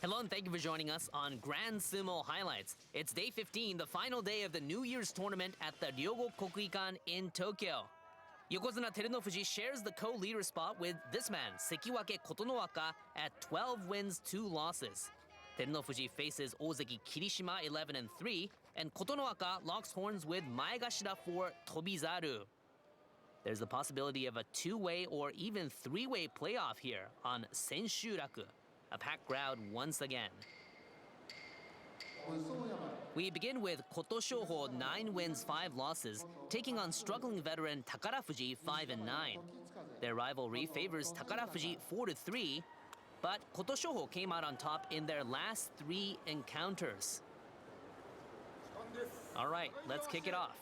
Hello and thank you for joining us on Grand Sumo Highlights. It's day 15, the final day of the New Year's tournament at the Ryogo Kokuikan in Tokyo. Yokozuna Terunofuji shares the co-leader spot with this man, Sekiwake Kotonowaka, at 12 wins, 2 losses. Terunofuji faces Ozeki Kirishima 11-3, and Kotonowaka locks horns with Maegashira for Tobizaru. There's the possibility of a 2-way or even 3-way playoff here on Senshuraku. A packed crowd once again. We begin with Koto Shoho 9 wins, 5 losses, taking on struggling veteran Takarafuji 5-9. Their rivalry favors Takarafuji 4-3, but Koto Shoho came out on top in their last 3 encounters. All right, let's kick it off.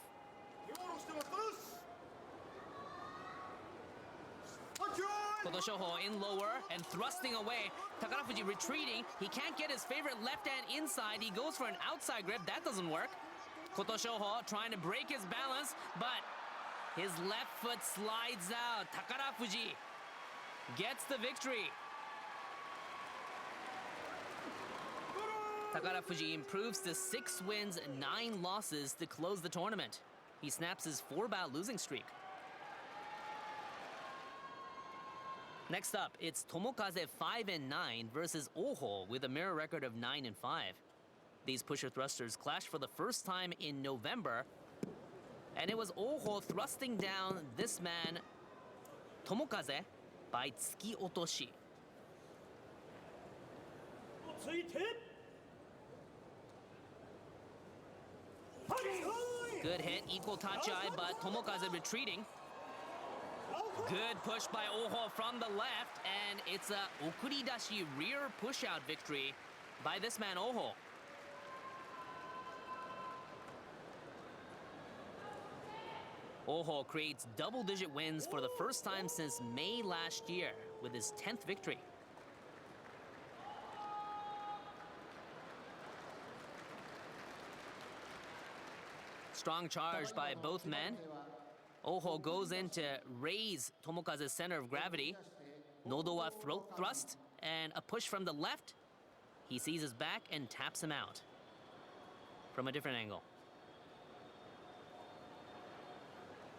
Koto Shoho in lower and thrusting away. Takarafuji retreating. He can't get his favorite left hand inside. He goes for an outside grip. That doesn't work. Koto Shoho trying to break his balance, but his left foot slides out. Takarafuji gets the victory. Takarafuji improves to 6 wins, 9 losses to close the tournament. He snaps his 4-bout losing streak. Next up, it's Tomokaze 5-9 versus Oho with a mirror record of 9-5. These pusher thrusters clashed for the first time in November, and it was Oho thrusting down this man, Tomokaze, by tsuki otoshi. Good hit, equal tachi, but Tomokaze retreating. Good push by Oho from the left, and it's a okuridashi rear push-out victory by this man, Oho. Oho creates double-digit wins for the first time since May last year with his 10th victory. Strong charge by both men. Oho goes in to raise Tomokaze's center of gravity. Nodowa throat thrust and a push from the left. He sees his back and taps him out from a different angle.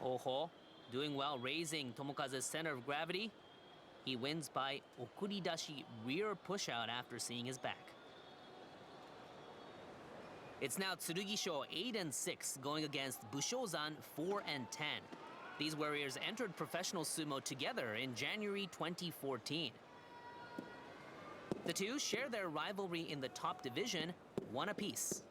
Oho doing well, raising Tomokaze's center of gravity. He wins by okuridashi rear push-out after seeing his back. It's now Tsurugisho 8-6 going against Bushozan 4-10. These warriors entered professional sumo together in January 2014. The two share their rivalry in the top division, 1 apiece.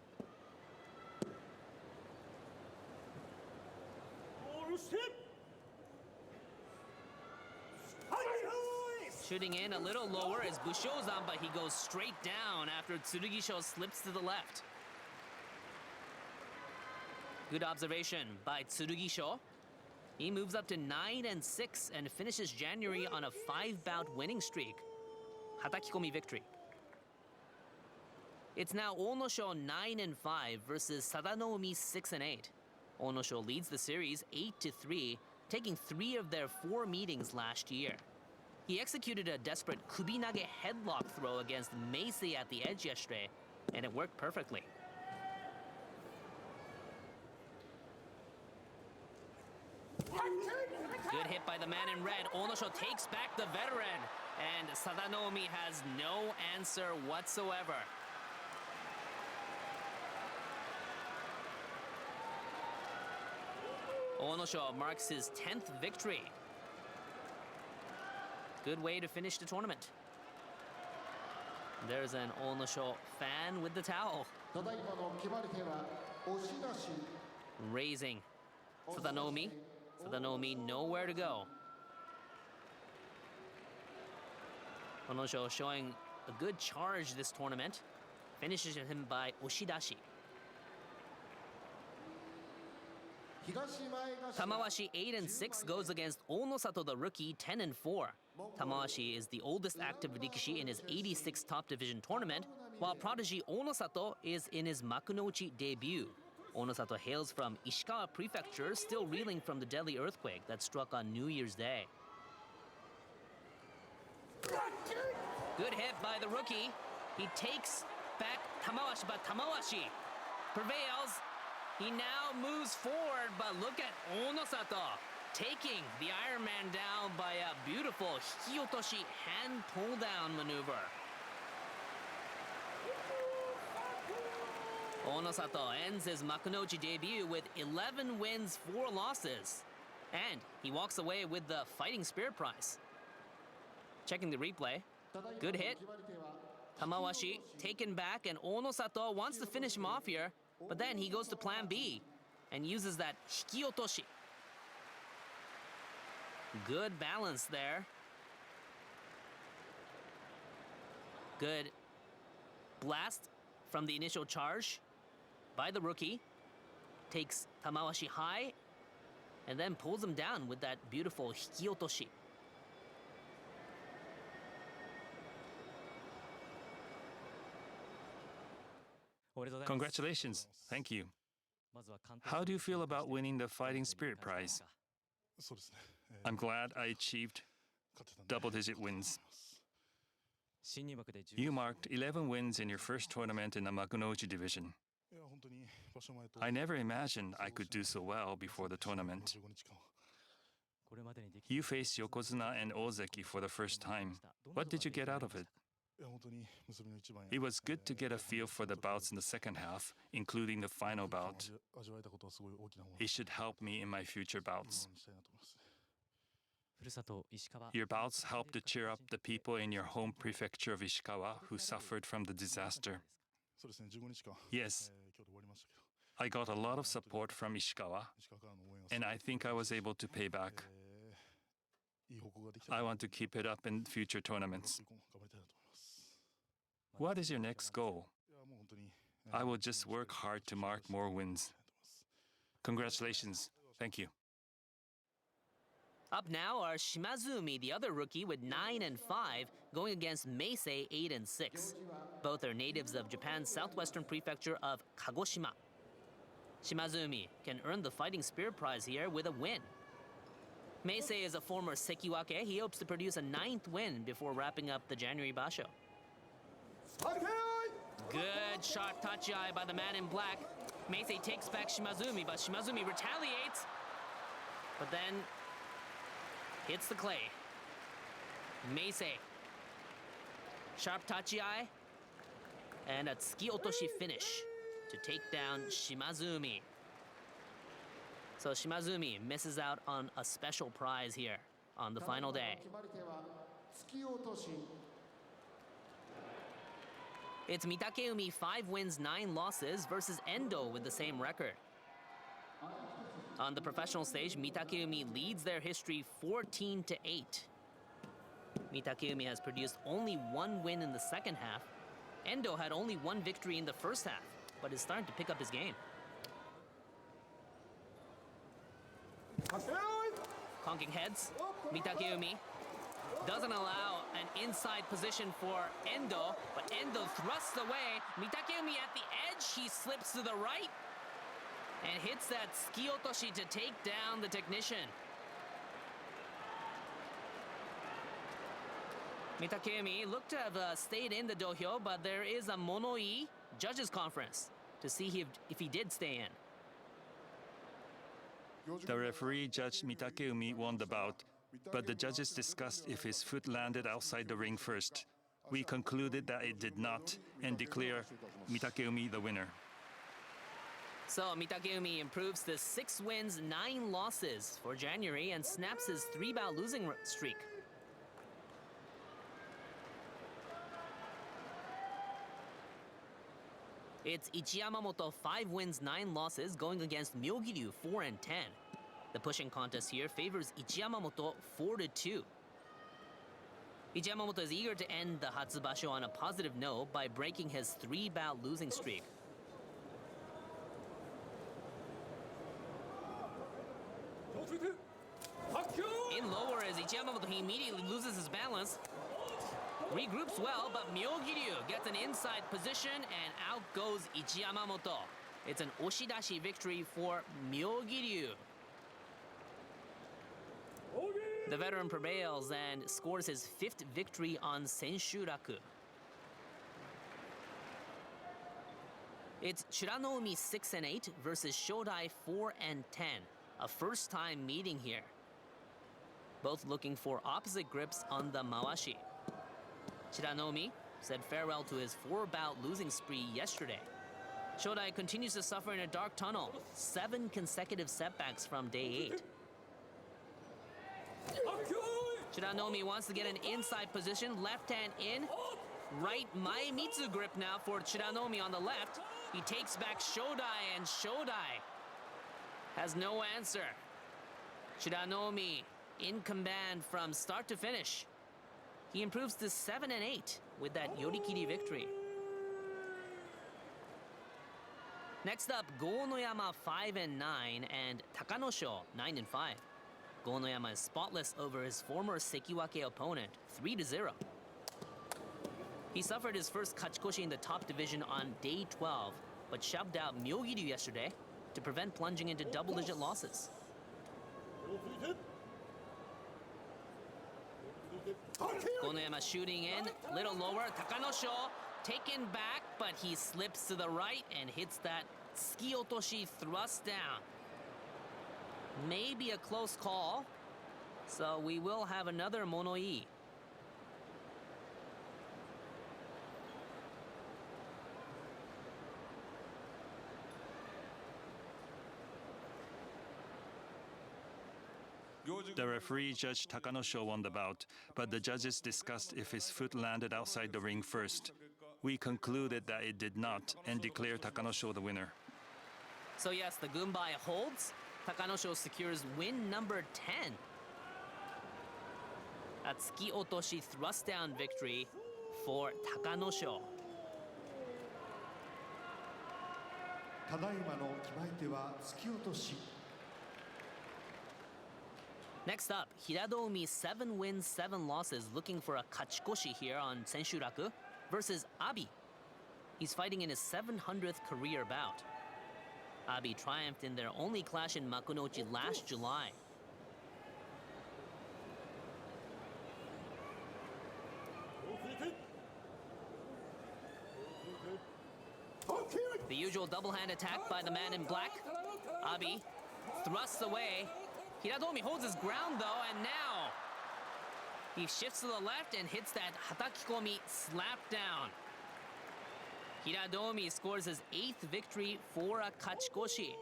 Shooting in a little lower is Bushozan, but he goes straight down after Tsurugisho slips to the left. Good observation by Tsurugisho. He moves up to 9-6 and finishes January on a 5-bout winning streak. Hatakikomi victory. It's now Onosho 9-5 versus Sadanoumi 6-8. Onosho leads the series 8-3, taking 3 of their 4 meetings last year. He executed a desperate kubinage headlock throw against Meisei at the edge yesterday, and it worked perfectly. Good hit by the man in red. Onosho takes back the veteran, and Sadanoumi has no answer whatsoever. Onosho marks his 10th victory. Good way to finish the tournament. There's an Onosho fan with the towel. Raising Sadanoumi. Sadanoumi nowhere to go. Onosho showing a good charge this tournament. Finishes him by oshidashi. Tamawashi 8-6 goes against Onosato the rookie 10-4. Tamawashi is the oldest active rikishi in his 86th top division tournament, while prodigy Onosato is in his Makunouchi debut. Onosato hails from Ishikawa Prefecture, still reeling from the deadly earthquake that struck on New Year's Day. Good hit by the rookie. He takes back Tamawashi, but Tamawashi prevails. He now moves forward, but look at Onosato taking the Iron Man down by a beautiful Hikiotoshi hand pull-down maneuver. Onosato ends his Makunochi debut with 11 wins, 4 losses. And he walks away with the Fighting Spirit Prize. Checking the replay. Good hit. Tamawashi taken back, and Onosato wants to finish him off here, but then he goes to plan B and uses that Hikiotoshi. Good balance there. Good blast from the initial charge by the rookie. Takes Tamawashi high and then pulls him down with that beautiful Hikiotoshi. Congratulations. Thank you. How do you feel about winning the Fighting Spirit Prize? I'm glad I achieved double-digit wins. You marked 11 wins in your first tournament in the Makunochi division. I never imagined I could do so well before the tournament. You faced Yokozuna and Ozeki for the first time. What did you get out of it? It was good to get a feel for the bouts in the second half, including the final bout. It should help me in my future bouts. Your bouts helped to cheer up the people in your home prefecture of Ishikawa who suffered from the disaster. Yes, I got a lot of support from Ishikawa, and I think I was able to pay back. I want to keep it up in future tournaments. What is your next goal? I will just work hard to mark more wins. Congratulations. Thank you. Up now are Shimazumi, the other rookie, with 9 and 5, going against Meisei, 8 and 6. Both are natives of Japan's southwestern prefecture of Kagoshima. Shimazumi can earn the Fighting Spirit Prize here with a win. Meisei is a former Sekiwake. He hopes to produce a 9th win before wrapping up the January Basho. Good sharp tachi by the man in black. Meisei takes back Shimazumi, but Shimazumi retaliates. But then hits the clay. Meisei. Sharp tachi and a tsuki otoshi finish to take down Shimazumi. So Shimazumi misses out on a special prize here on the final day. It's Mitakeumi 5 wins, 9 losses versus Endo with the same record. On the professional stage, Mitakeumi leads their history 14-8. Mitakeumi has produced only 1 win in the second half. Endo had only 1 victory in the first half, but is starting to pick up his game. Conking heads, Mitakeumi doesn't allow an inside position for Endo, but Endo thrusts away. Mitakeumi at the edge, he slips to the right and hits that tsuki otoshi to take down the technician. Mitakeumi looked to have stayed in the dohyo, but there is a mono-ii judges conference to see if he did stay in. The referee judged Mitakeumi won the bout, but the judges discussed if his foot landed outside the ring first. We concluded that it did not and declare Mitakeumi the winner. So Mitakeumi improves to 6 wins, 9 losses for January and snaps his 3-bout losing streak. It's Ichiyamamoto 5 wins, 9 losses going against Myogiryu 4 and 10. The pushing contest here favors Ichiyamamoto 4-2. Ichiyamamoto is eager to end the Hatsubasho on a positive note by breaking his 3-bout losing streak. In lower as Ichiyamamoto, he immediately loses his balance. Regroups well, but Myogiryu gets an inside position and out goes Ichiyamamoto. It's an oshidashi victory for Myogiryu. The veteran prevails and scores his 5th victory on Senshuraku. It's Shiranoumi 6 and 8 versus Shodai 4 and 10. A first-time meeting here. Both looking for opposite grips on the mawashi. Shiranoumi said farewell to his 4-bout losing spree yesterday. Shodai continues to suffer in a dark tunnel. 7 consecutive setbacks from day 8. Shiranoumi wants to get an inside position, left hand in. Right Maemitsu grip now for Shiranoumi on the left. He takes back Shodai, and Shodai has no answer. Shiranoumi in command from start to finish. He improves to 7 and 8 with that Yorikiri victory. Next up, Gonoyama 5 and 9 and Takanosho 9 and 5. Gonoyama is spotless over his former Sekiwake opponent, 3-0. He suffered his first kachikoshi in the top division on day 12, but shoved out Myogiryu yesterday to prevent plunging into double-digit losses. Gonoyama shooting in, little lower, Takanosho taken back, but he slips to the right and hits that tsuki-otoshi thrust down. Maybe a close call, so we will have another mono-e. The referee judged Takanosho won the bout, but the judges discussed if his foot landed outside the ring first. We concluded that it did not and declared Takanosho the winner. So yes, the Gunbai holds. Takanosho secures win number 10. A tsuki-otoshi thrust-down victory for Takanosho. ただいまの決まり手は突き落とし。 Next up, Hiradoumi 7 wins, 7 losses, looking for a kachikoshi here on Senshuraku versus Abi. He's fighting in his 700th career bout. Abi triumphed in their only clash in Makunochi last July. The usual double hand attack by the man in black. Abi thrusts away. Hiradoumi holds his ground though, and now he shifts to the left and hits that hatakikomi slap down. Hiradoumi scores his 8th victory for a kachikoshi.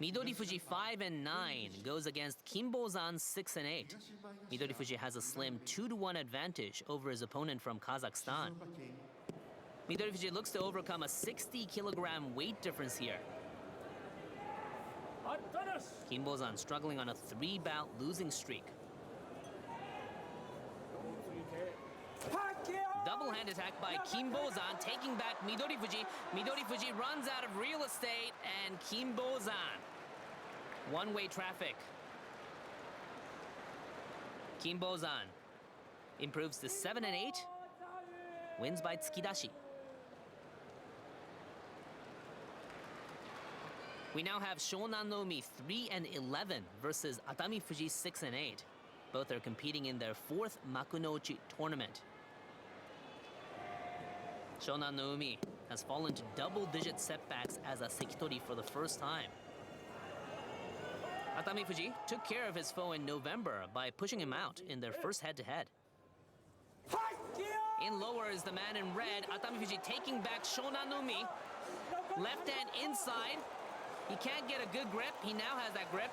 Midorifuji 5 and 9 goes against Kimbozan 6 and 8. Midorifuji has a slim 2-1 advantage over his opponent from Kazakhstan. Midorifuji looks to overcome a 60-kilogram weight difference here. Kimbozan struggling on a 3-bout losing streak. Double hand attack by Kimbozan, taking back Midorifuji. Midorifuji runs out of real estate, and Kimbozan. One-way traffic. Kimbozan improves to 7 and 8. Wins by tsukidashi. We now have Shonan Nomi 3 and 11 versus Atami Fuji 6 and 8. Both are competing in their 4th Makunochi tournament. Shonan Noumi has fallen to double-digit setbacks as a sekitori for the first time. Atami Fuji took care of his foe in November by pushing him out in their first head-to-head. In lower is the man in red, Atami Fuji taking back Shonan Noumi. Left hand inside. He can't get a good grip. He now has that grip.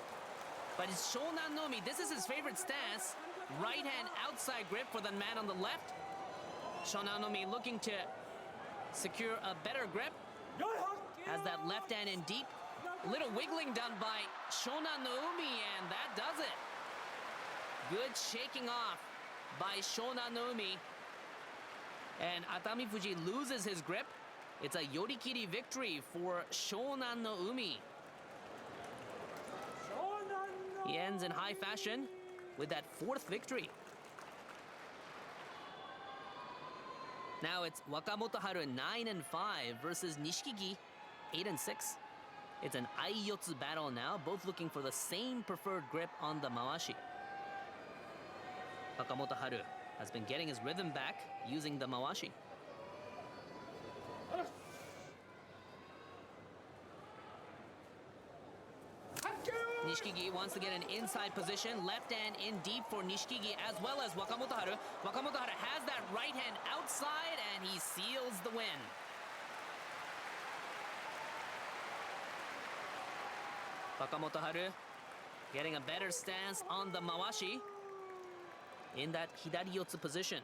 But it's Shonan Noumi. This is his favorite stance. Right hand outside grip for the man on the left. Shonan Noumi looking to secure a better grip. Has that left hand in deep. A little wiggling done by Shonan Noumi, and that does it. Good shaking off by Shonan Noumi. And Atami Fuji loses his grip. It's a Yorikiri victory for Shonan Noumi. He ends in high fashion with that 4th victory. Now it's Wakamoto Haru 9 and 5 versus Nishikigi 8 and 6. It's an Aiyotsu battle now, both looking for the same preferred grip on the mawashi. Wakamoto Haru has been getting his rhythm back using the mawashi. Nishikigi wants to get an inside position, left hand in deep for Nishikigi as well as Wakamoto Haru. Wakamoto Haru has that right hand outside and he seals the win. Wakamoto Haru getting a better stance on the mawashi in that hidariyotsu position.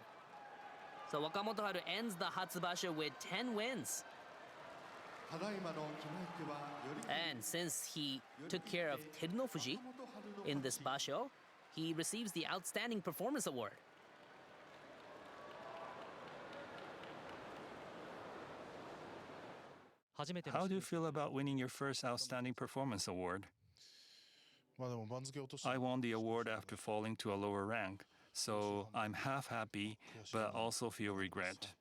So Wakamoto Haru ends the Hatsubasha with 10 wins. And since he took care of Terunofuji in this basho, he receives the Outstanding Performance Award. How do you feel about winning your first Outstanding Performance Award? I won the award after falling to a lower rank, so I'm half happy, but also feel regret.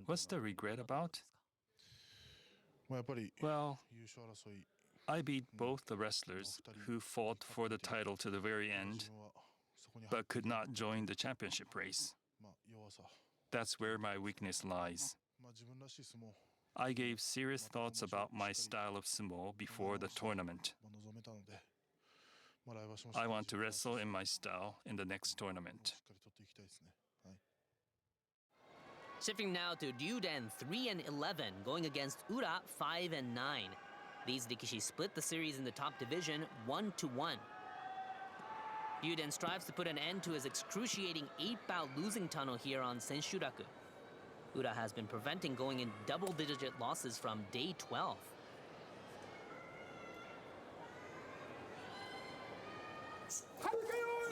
What's the regret about? Well, I beat both the wrestlers who fought for the title to the very end, but could not join the championship race. That's where my weakness lies. I gave serious thoughts about my style of sumo before the tournament. I want to wrestle in my style in the next tournament. Shifting now to Ryuden 3-11, going against Ura 5-9. These Rikishi split the series in the top division 1-1. Ryuden strives to put an end to his excruciating 8-bout losing tunnel here on Senshuraku. Ura has been preventing going in double-digit losses from day 12.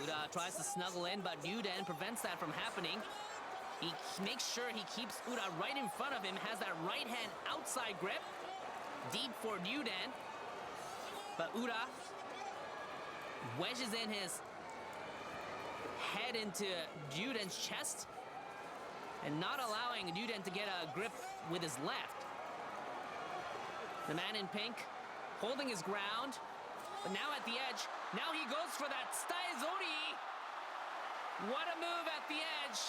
Ura tries to snuggle in, but Ryuden prevents that from happening. He makes sure he keeps Ura right in front of him, has that right hand outside grip. Deep for Ryuden. But Ura wedges in his head into Ryuden's chest and not allowing Ryuden to get a grip with his left. The man in pink holding his ground, but now at the edge. Now he goes for that Staezori. What a move at the edge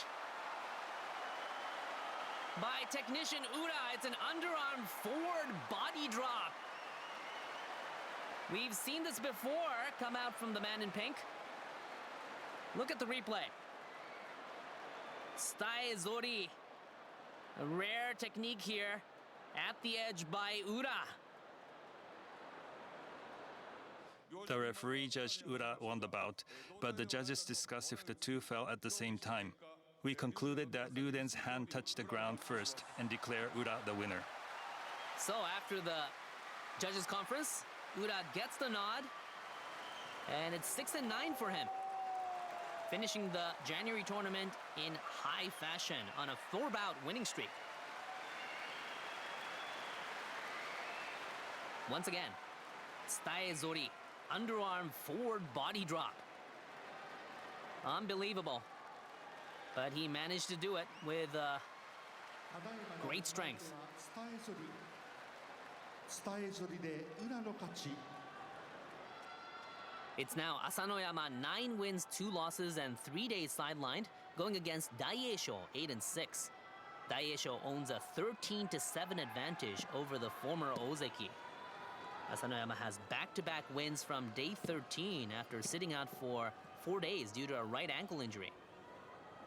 by technician Ura. It's an underarm forward body drop. We've seen this before come out from the man in pink. Look at the replay. Staezori. A rare technique here at the edge by Ura. The referee judged Ura won the bout, but the judges discussed if the two fell at the same time. We concluded that Ryuden's hand touched the ground first and declared Ura the winner. So after the judges' conference, Ura gets the nod, and it's 6-9 for him, finishing the January tournament in high fashion on a 4-bout winning streak. Once again, Staezori, underarm forward body drop. Unbelievable. But he managed to do it with great strength. It's now Asanoyama 9 wins, 2 losses, and 3 days sidelined, going against Daieisho 8-6. Daieisho owns a 13-7 advantage over the former Ozeki. Asanoyama has back-to-back wins from day 13 after sitting out for 4 days due to a right ankle injury.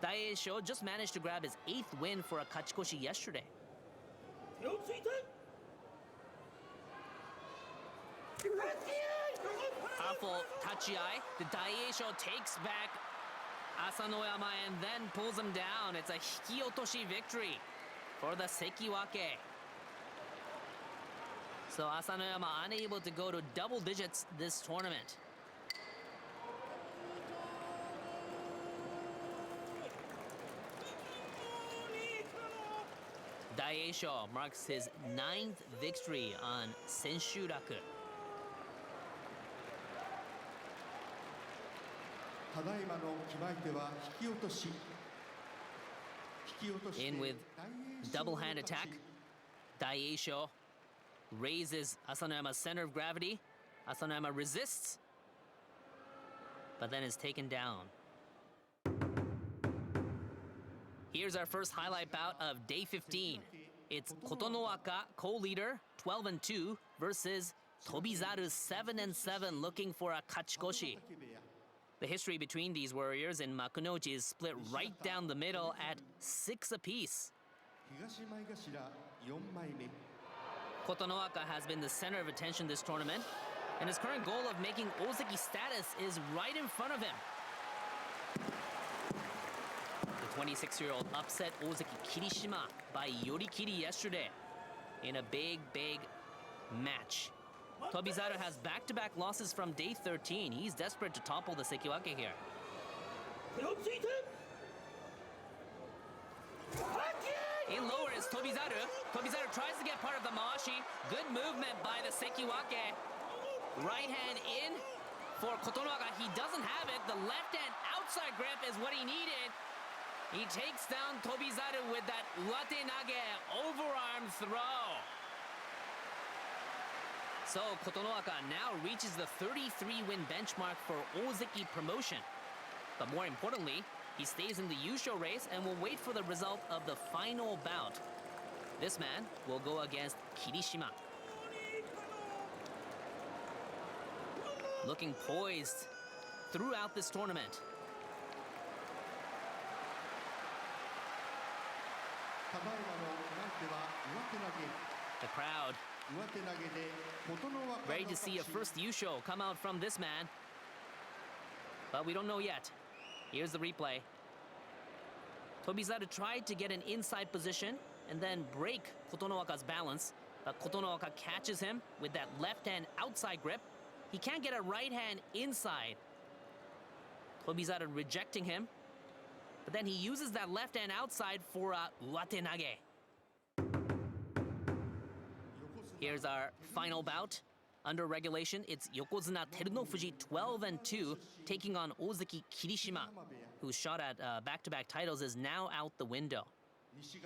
Daieisho just managed to grab his 8th win for a kachikoshi yesterday. Powerful tachiai. The Daieisho takes back Asanoyama and then pulls him down. It's a hikiotoshi victory for the Sekiwake. So Asanoyama unable to go to double digits this tournament. Daieisho marks his 9th victory on Senshuraku. In with double hand attack, Daieisho raises Asanoyama's center of gravity. Asanoyama resists, but then is taken down. Here's our first highlight bout of day 15. It's Kotonoaka, co-leader, 12-2, versus Tobizaru, 7-7, looking for a kachikoshi. The history between these warriors in Makunochi is split right down the middle at 6 apiece. Kotonoaka has been the center of attention this tournament, and his current goal of making Ozeki status is right in front of him. The 26-year-old upset Ozeki Kirishima by Yorikiri yesterday in a big match. Tobizaru has back-to-back losses from day 13. He's desperate to topple the Sekiwake here. He lowers Tobizaru. Tobizaru tries to get part of the Mawashi. Good movement by the Sekiwake. Right hand in for Kotonoaka. He doesn't have it. The left hand outside grip is what he needed. He takes down Tobizaru with that Watenage overarm throw. So Kotonoaka now reaches the 33-win benchmark for Ozeki promotion. But more importantly, he stays in the Yusho race and will wait for the result of the final bout. This man will go against Kirishima. Looking poised throughout this tournament. The crowd ready to see a first Yusho come out from this man. But we don't know yet. Here's the replay. Tobizaru tried to get an inside position and then break Kotonoaka's balance, but Kotonoaka catches him with that left hand outside grip. He can't get a right hand inside. Tobizaru rejecting him, but then he uses that left hand outside for a Watenage. Here's our final bout. Under regulation, it's Yokozuna Terunofuji 12-2 taking on Ozeki Kirishima, whose shot at back-to-back titles is now out the window.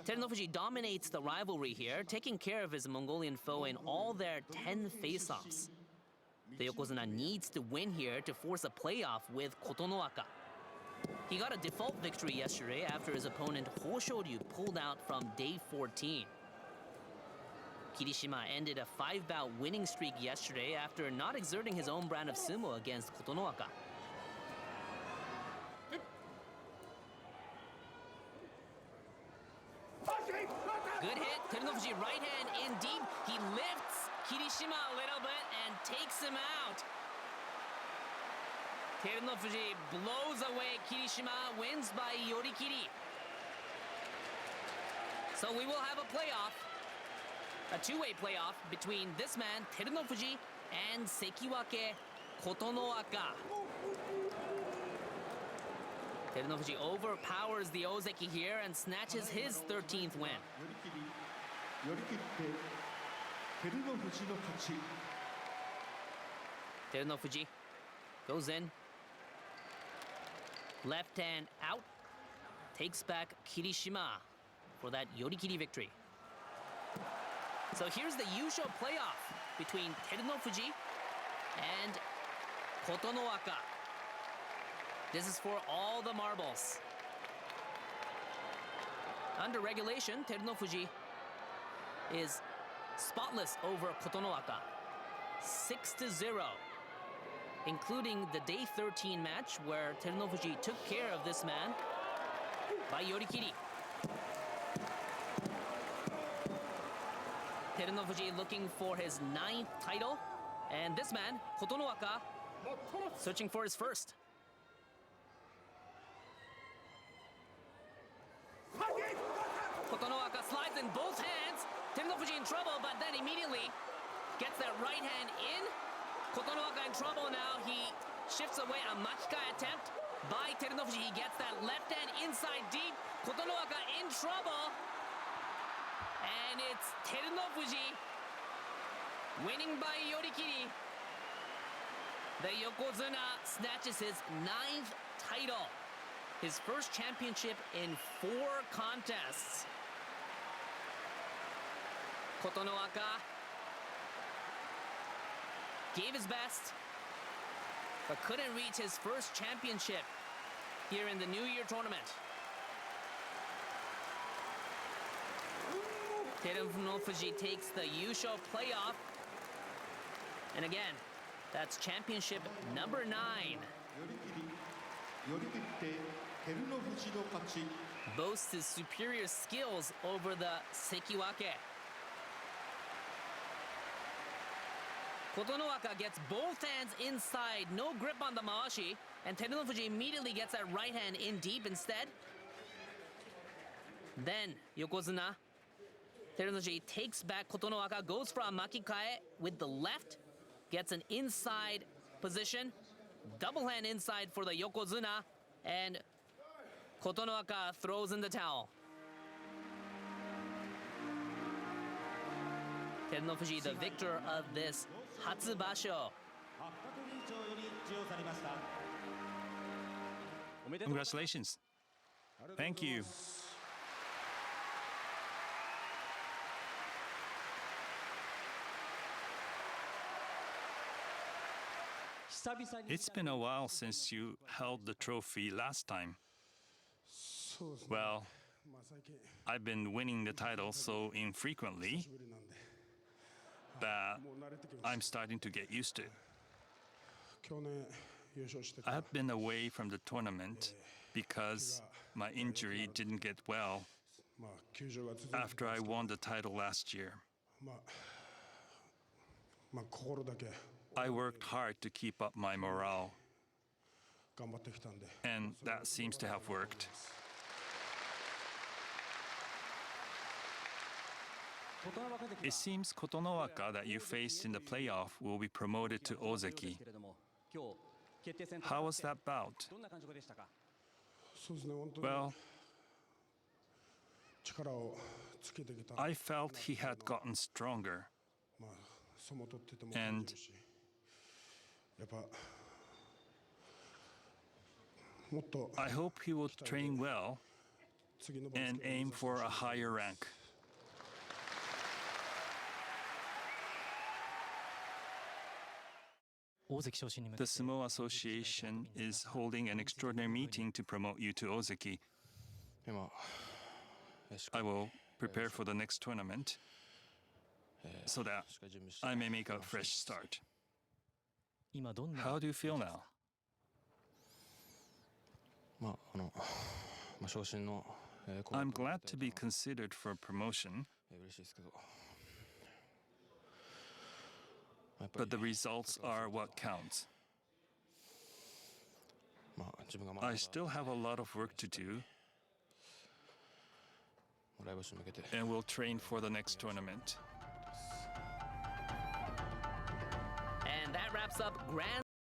Terunofuji dominates the rivalry here, taking care of his Mongolian foe in all their 10 face-offs. The Yokozuna needs to win here to force a playoff with Kotonoaka. He got a default victory yesterday after his opponent Hoshoryu pulled out from day 14. Kirishima ended a 5-bout winning streak yesterday after not exerting his own brand of sumo against Kotonoaka. Good hit, Terunofuji right hand in deep. He lifts Kirishima a little bit and takes him out. Terunofuji blows away Kirishima, wins by Yorikiri. So we will have a playoff. A two-way playoff between this man, Terunofuji, and Sekiwake Kotonoaka. Terunofuji overpowers the Ozeki here and snatches his 13th win. Terunofuji goes in. Left hand out. Takes back Kirishima for that Yorikiri victory. So here's the Yusho playoff between Terunofuji and Kotonoaka. This is for all the marbles. Under regulation, Terunofuji is spotless over Kotonoaka, 6-0, including the day 13 match where Terunofuji took care of this man by Yorikiri. Terunofuji looking for his 9th title, and this man, Kotonoaka, searching for his first. Kotonoaka slides in both hands. Terunofuji in trouble, but then immediately gets that right hand in. Kotonoaka in trouble now. He shifts away a makikai attempt by Terunofuji. He gets that left hand inside deep. Kotonoaka in trouble. And it's Terunofuji winning by Yorikiri. The Yokozuna snatches his 9th title, his first championship in 4 contests. Kotonoaka gave his best, but couldn't reach his first championship here in the New Year tournament. Terunofuji takes the Yusho playoff. And again, that's championship number 9. 寄り切って照ノ富士の勝ち。 Boasts his superior skills over the Sekiwake. Kotonowaka gets both hands inside, no grip on the Maashi, and Terunofuji immediately gets that right hand in deep instead. Then, Yokozuna. Terunofuji takes back Kotonowaka, goes for a makikae with the left, gets an inside position, double hand inside for the Yokozuna, and Kotonowaka throws in the towel. Terunofuji, the victor of this Hatsubasho. Congratulations. Thank you. It's been a while since you held the trophy last time. Well, I've been winning the title so infrequently that I'm starting to get used to it. I have been away from the tournament because my injury didn't get well after I won the title last year. I worked hard to keep up my morale, and that seems to have worked. It seems Kotonowaka that you faced in the playoff will be promoted to Ozeki. How was that bout? Well, I felt he had gotten stronger, and I hope he will train well and aim for a higher rank. The Sumo Association is holding an extraordinary meeting to promote you to Ozeki. I will prepare for the next tournament so that I may make a fresh start. How do you feel now? I'm glad to be considered for promotion, but the results are what counts. I still have a lot of work to do, and will train for the next tournament. And that wraps up Grand